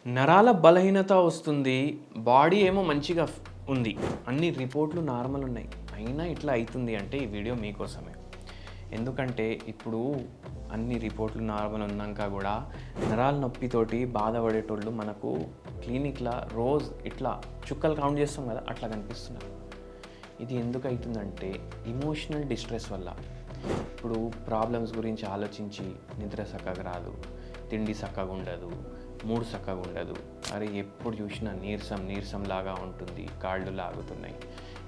నరాల బలహీనత వస్తుంది. బాడీ ఏమో మంచిగా ఉంది. అన్ని రిపోర్ట్లు నార్మల్ ఉన్నాయి. అయినా ఇట్లా అవుతుంది అంటే ఈ వీడియో మీకోసమే. ఎందుకంటే ఇప్పుడు అన్ని రిపోర్ట్లు నార్మల్ ఉన్నాక కూడా నరాల నొప్పితోటి బాధపడేటోళ్ళు మనకు క్లినిక్లో రోజు ఇట్లా చుక్కలు కౌంట్ చేస్తాం కదా, అట్లా కనిపిస్తున్నారు. ఇది ఎందుకు అవుతుందంటే ఇమోషనల్ డిస్ట్రెస్ వల్ల. ఇప్పుడు ప్రాబ్లమ్స్ గురించి ఆలోచించి నిద్ర చక్కగా రాదు, తిండి చక్కగా ఉండదు, మూడు చక్కగా ఉండదు. అరే ఎప్పుడు చూసినా నీరసం లాగా ఉంటుంది, కాళ్ళు లాగుతున్నాయి.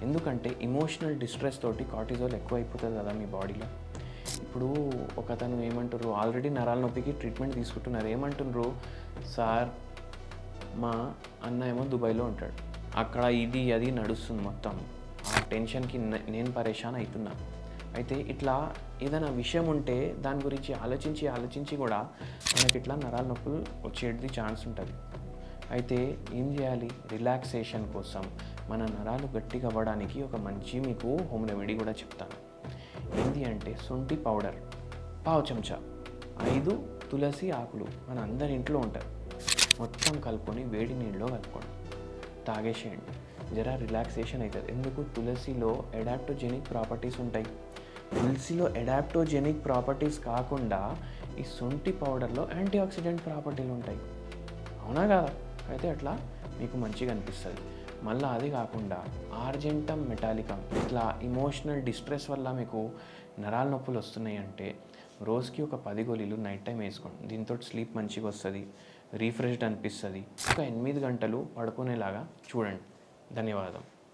ఎందుకంటే ఇమోషనల్ డిస్ట్రెస్ తోటి కార్టిజోల్ ఎక్కువ అయిపోతుంది కదా మీ బాడీలో. ఇప్పుడు ఒకతను ఏమంటారు, ఆల్రెడీ నరాల నొప్పికి ట్రీట్మెంట్ తీసుకుంటున్నారు. ఏమంటున్నారు, సార్ మా అన్న ఏమో దుబాయ్లో ఉంటాడు, అక్కడ ఇది అది నడుస్తుంది మొత్తం, ఆ టెన్షన్కి నేను పరేషాన్ అవుతున్నా. అయితే ఇట్లా ఏదైనా విషయం ఉంటే దాని గురించి ఆలోచించి కూడా మనకి ఇట్లా నరాల నొప్పులు వచ్చేది ఛాన్స్ ఉంటుంది. అయితే ఏం చేయాలి, రిలాక్సేషన్ కోసం మన నరాలు గట్టిగా అవ్వడానికి ఒక మంచి మీకు హోమ్ రెమెడీ కూడా చెప్తాను. ఏంటి అంటే శొంఠి పౌడర్ పావు చెంచా, 5 తులసి ఆకులు మన అందరి ఇంట్లో ఉంటాయి, మొత్తం కలుపుకొని వేడి నీళ్ళలో కలుపుకోండి, తాగేసేయండి. జరా రిలాక్సేషన్ అవుతుంది. ఎందుకు, తులసిలో అడాప్టోజెనిక్ ప్రాపర్టీస్ ఉంటాయి. తులసిలో అడాప్టోజెనిక్ ప్రాపర్టీస్ కాకుండా ఈ శొంఠి పౌడర్లో యాంటీ ఆక్సిడెంట్ ప్రాపర్టీలు ఉంటాయి. అవునా కదా? అయితే అట్లా మీకు మంచిగా అనిపిస్తుంది. మళ్ళీ అది కాకుండా ఆర్జెంటమ్ మెటాలికమ్, ఇట్లా ఇమోషనల్ డిస్ట్రెస్ వల్ల మీకు నరాల నొప్పులు వస్తున్నాయి అంటే రోజుకి ఒక 10 గోళీలు నైట్ టైం వేసుకోండి. దీంతో స్లీప్ మంచిగా వస్తుంది, రీఫ్రెష్డ్ అనిపిస్తుంది. ఒక 8 గంటలు పడుకునేలాగా చూడండి. ధన్యవాదం.